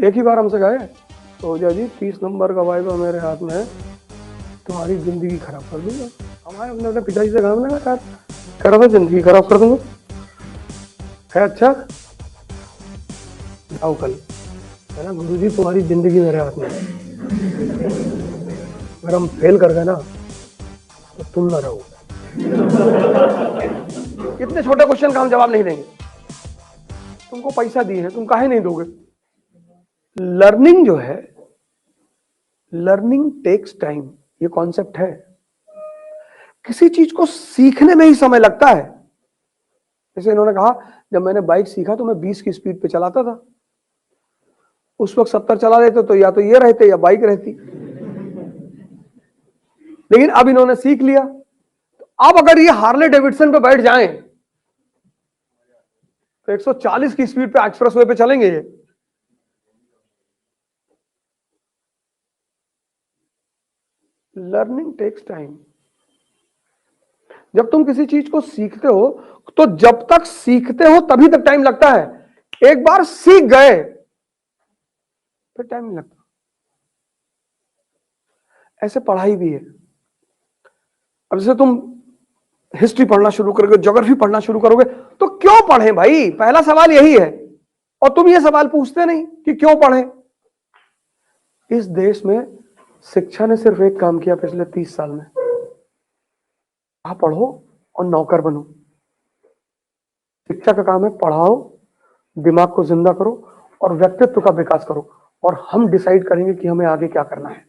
एक ही बार हमसे गए तो जी 30 नंबर का वाइवा मेरे हाथ में है, तुम्हारी जिंदगी खराब कर दूंगा। हमारे अपने पिताजी से काम लगा यार, कह रहा था जिंदगी खराब कर दूंगा। है अच्छा, जाओ कल। है ना गुरुजी, तुम्हारी जिंदगी मेरे हाथ में है, अगर हम फेल कर गए ना तो तुम ना रहो। इतने छोटे क्वेश्चन का हम जवाब नहीं देंगे। तुमको पैसा दिए हैं, तुम काहे नहीं दोगे? लर्निंग जो है, लर्निंग टेक्स टाइम, ये कॉन्सेप्ट है। किसी चीज को सीखने में ही समय लगता है। जैसे इन्होंने कहा, जब मैंने बाइक सीखा तो मैं 20 की स्पीड पे चलाता था। उस वक्त 70 चला लेते तो या तो ये रहते या बाइक रहती। लेकिन अब इन्होंने सीख लिया। अब अगर ये हार्ले डेविडसन पे बैठ जाएं तो 140 की स्पीड पे एक्सप्रेसवे पे चलेंगे ये। Learning takes time. जब तुम किसी चीज को सीखते हो तो जब तक सीखते हो तभी तक टाइम लगता है। एक बार सीख गए फिर टाइम नहीं लगता। ऐसे पढ़ाई भी है। अब जैसे तुम हिस्ट्री पढ़ना शुरू करोगे, ज्योग्राफी पढ़ना शुरू करोगे, तो क्यों पढ़े भाई? पहला सवाल यही है। और तुम ये सवाल पूछते नहीं कि क्यों पढ़े। इस देश में शिक्षा ने सिर्फ एक काम किया पिछले 30 साल में, आप पढ़ो और नौकर बनो। शिक्षा का काम है पढ़ाओ, दिमाग को जिंदा करो और व्यक्तित्व का विकास करो, और हम डिसाइड करेंगे कि हमें आगे क्या करना है।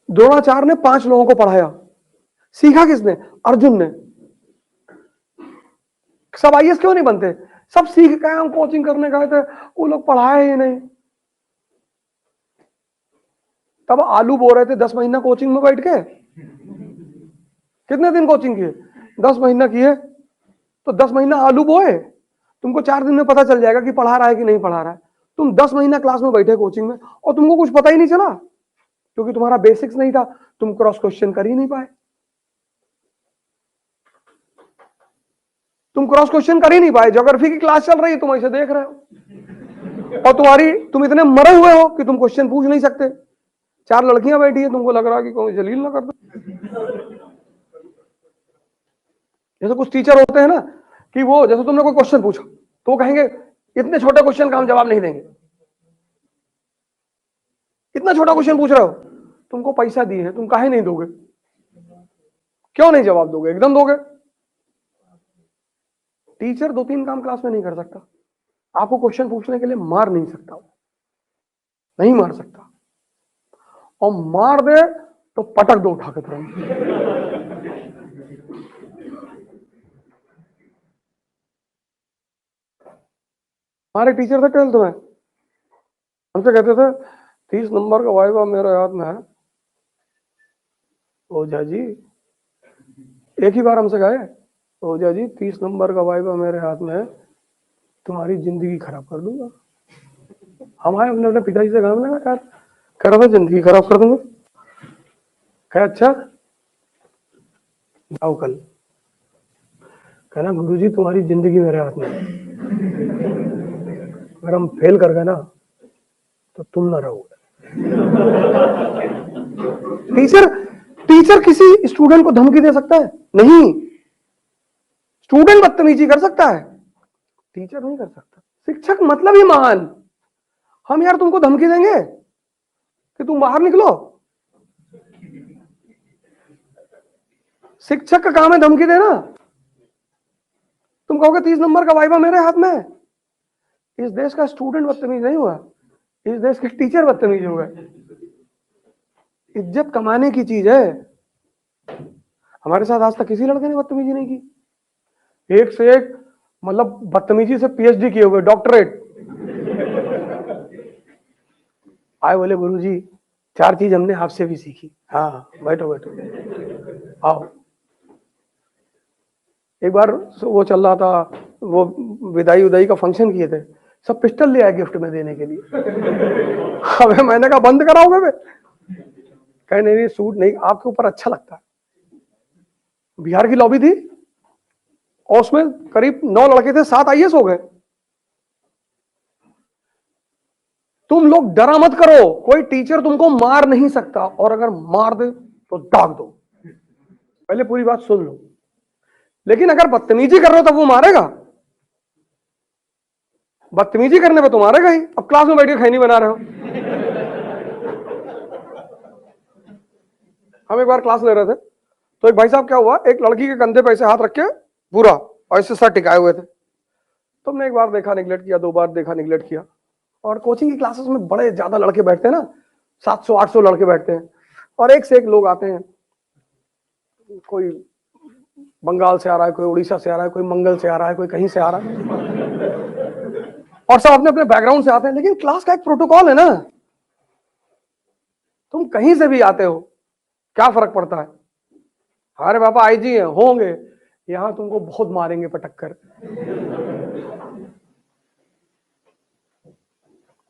द्रोणाचार्य ने 5 लोगों को पढ़ाया, सीखा किसने? अर्जुन ने। सब आईएएस क्यों नहीं बनते? सब सीख गए, हम कोचिंग करने गए थे, वो लोग पढ़ाए ही नहीं। तब आलू बो रहे थे 10 महीना कोचिंग में बैठ के। कितने दिन कोचिंग किए? 10 महीना किए, तो 10 महीना आलू बोए। तुमको 4 दिन में पता चल जाएगा कि पढ़ा रहा है कि नहीं पढ़ा रहा है। तुम 10 महीना क्लास में बैठे कोचिंग में और तुमको कुछ पता ही नहीं चला, क्योंकि तुम्हारा बेसिक्स नहीं था, तुम क्रॉस क्वेश्चन कर ही नहीं पाए। तुम क्रॉस क्वेश्चन कर ही नहीं पाए। ज्योग्राफी की क्लास चल रही है, तुम ऐसे देख रहे हो और तुम इतने मरे हुए हो कि तुम क्वेश्चन पूछ नहीं सकते। 4 लड़कियां बैठी है, तुमको लग रहा है कि कोई जलील ना कर दो। जैसे कुछ टीचर होते हैं ना कि वो, जैसे तुमने कोई क्वेश्चन पूछा तो वो कहेंगे इतने छोटे क्वेश्चन का हम जवाब नहीं देंगे। इतना छोटा क्वेश्चन पूछ रहे हो, तुमको पैसा दिए हैं, तुम काहे नहीं दोगे? क्यों नहीं जवाब दोगे? एकदम दोगे। टीचर 2-3 काम क्लास में नहीं कर सकता। आपको क्वेश्चन पूछने के लिए मार नहीं सकता, नहीं मार सकता। और मार दे तो पटक दो उठा के तुरंत। हमारे टीचर थे 12th में, हमसे कहते थे 30 नंबर का वाइवा मेरे हाथ में है। ओझा जी, एक ही बार हमसे गए, ओझा जी 30 नंबर का वाइवा मेरे हाथ में है, तुम्हारी जिंदगी खराब कर दूंगा। हमारे अपने पिताजी से काम लगा यार, कह रहा था जिंदगी खराब कर दूंगा। कह अच्छा, जाओ कल। कहना गुरुजी, तुम्हारी जिंदगी मेरे हाथ में है, अगर हम फेल कर गए ना तो तुम ना रहोगे। टीचर टीचर किसी स्टूडेंट को धमकी दे सकता है? नहीं। स्टूडेंट बदतमीजी कर सकता है, टीचर नहीं कर सकता। शिक्षक मतलब ही महान। हम यार तुमको धमकी देंगे कि तुम बाहर निकलो? शिक्षक का काम है धमकी देना। तुम कहोगे 30 नंबर का वाइवा मेरे हाथ में है। इस देश का स्टूडेंट बदतमीज नहीं हुआ, इस देश के टीचर बदतमीज हो गए। इज्जत कमाने की चीज है। हमारे साथ आज तक किसी लड़के ने बदतमीजी नहीं की। एक से एक, मतलब बदतमीजी से पीएचडी किए हुए, डॉक्टरेट। आए बोले गुरुजी 4 चीज हमने आपसे भी सीखी। हाँ बैठो बैठो, आओ। एक बार वो चल रहा था, वो विदाई उदाई का फंक्शन किए थे, सब पिस्टल ले आए गिफ्ट में देने के लिए। हमें, मैंने कहा बंद कराओगे बे? कहे नहीं सूट नहीं, आपके ऊपर अच्छा लगता है। बिहार की लॉबी थी और उसमें करीब 9 लड़के थे, 7 आईएएस हो गए। तुम लोग डरा मत करो, कोई टीचर तुमको मार नहीं सकता, और अगर मार दे तो दाग दो। पहले पूरी बात सुन लो। लेकिन अगर बदतमीजी कर रहे हो तब वो मारेगा? बदतमीजी करने पे तो मारेगा ही। अब क्लास में बैठ के खैनी बना रहे हो। हम एक बार क्लास ले रहे थे, तो एक भाई साहब क्या हुआ, एक लड़की के कंधे पे ऐसे हाथ रख के पूरा ऐसे सर टिकाए हुए थे। तुमने एक बार देखा निगलेक्ट किया, 2 बार देखा निगलेक्ट किया। और कोचिंग की क्लासेस में बड़े ज्यादा लड़के बैठते हैं ना, 700-800 लड़के बैठते हैं, और एक से एक लोग आते हैं। कोई बंगाल से आ रहा है, कोई उड़ीसा से आ रहा है, कोई मंगल से आ रहा है, कोई कहीं से आ रहा है, और सब अपने अपने बैकग्राउंड से आते हैं। लेकिन क्लास का एक प्रोटोकॉल है ना, तुम कहीं से भी आते हो, क्या फर्क पड़ता है? हमारे पापा आईजी हैं, होंगे, यहां तुमको बहुत मारेंगे पटक कर।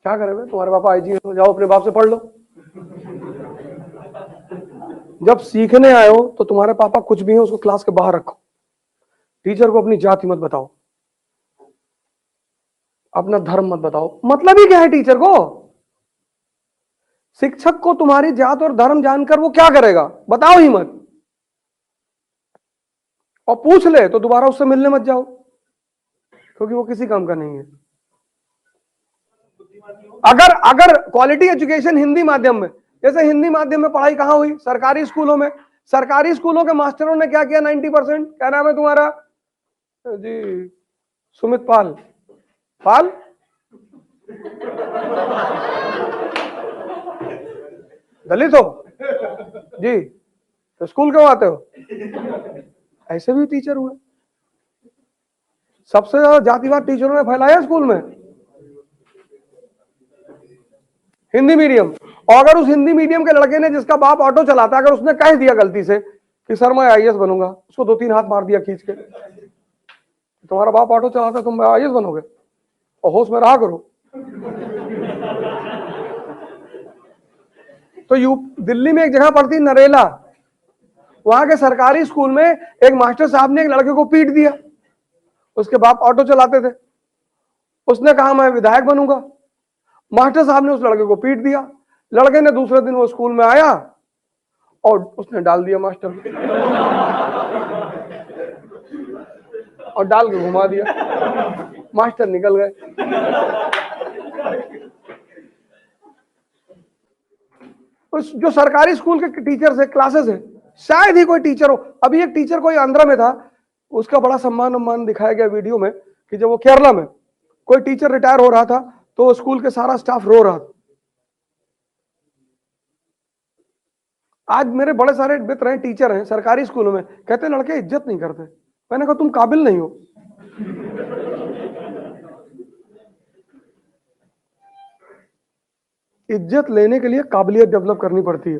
क्या करेंगे? तुम्हारे पापा आईजी हैं तो जाओ अपने बाप से पढ़ लो। जब सीखने आए हो तो तुम्हारे पापा कुछ भी है उसको क्लास के बाहर रखो। टीचर को अपनी जाति मत बताओ, अपना धर्म मत बताओ। मतलब ही क्या है टीचर को? शिक्षक को तुम्हारी जात और धर्म जानकर वो क्या करेगा? बताओ ही मत। और पूछ ले तो दोबारा उससे मिलने मत जाओ, क्योंकि वो किसी काम का नहीं है। अगर अगर क्वालिटी एजुकेशन हिंदी माध्यम में, जैसे हिंदी माध्यम में पढ़ाई कहां हुई? सरकारी स्कूलों में। सरकारी स्कूलों के मास्टरों ने क्या किया? 90%। क्या नाम है तुम्हारा जी? सुमित पाल। पाल दलित हो जी, तो स्कूल क्यों आते हो? ऐसे भी टीचर हुए। सबसे ज्यादा जातिवाद टीचरों ने फैलाया स्कूल में, हिंदी मीडियम। और अगर उस हिंदी मीडियम के लड़के ने, जिसका बाप ऑटो चलाता है, अगर उसने कह दिया गलती से कि सर मैं आईएएस बनूंगा, उसको 2-3 हाथ मार दिया खींच के, तुम्हारा बाप ऑटो चलाता है, तुम आईएएस बनोगे? और होश में रहा करो। तो दिल्ली में एक जगह पड़ती नरेला, वहां के सरकारी स्कूल में एक मास्टर साहब ने एक लड़के को पीट दिया। उसके बाप ऑटो चलाते थे, उसने कहा मैं विधायक बनूंगा। मास्टर साहब ने उस लड़के को पीट दिया। लड़के ने दूसरे दिन वो स्कूल में आया और उसने डाल दिया मास्टर और डाल के घुमा दिया। मास्टर निकल गए। जो सरकारी स्कूल के टीचर्स है, क्लासेस है, शायद ही कोई टीचर हो। अभी एक टीचर कोई आंध्रा में था, उसका बड़ा सम्मान दिखाया गया वीडियो में कि जब वो केरला में कोई टीचर रिटायर हो रहा था तो स्कूल के सारा स्टाफ रो रहा था। आज मेरे बड़े सारे मित्र हैं, टीचर हैं सरकारी स्कूलों में, कहते लड़के इज्जत नहीं करते। मैंने कहा तुम काबिल नहीं हो। इज्जत लेने के लिए काबिलियत डेवलप करनी पड़ती है।